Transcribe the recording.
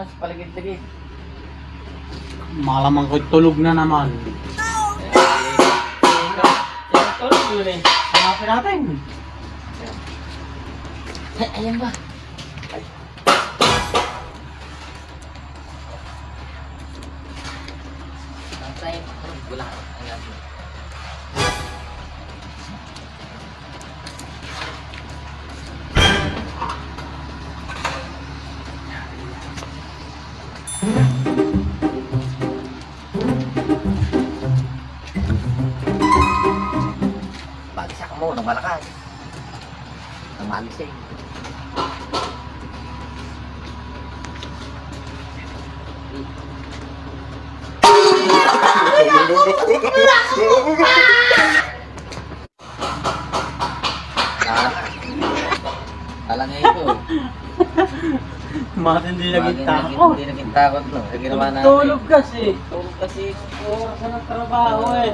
sa paligid-ligid. Malamang ko'y tulog na naman. Tulog yun eh. Hanapin natin. Ay, ayan ba? Tatay, wala. Ayan. Bagsak mo ng malakas. Ng manising. Talaga ito. Matindi naging takot. Hindi naging takot, no? Sa ginawa natin. Tulog kasi. Tulog kasi. Oras na ng trabaho eh.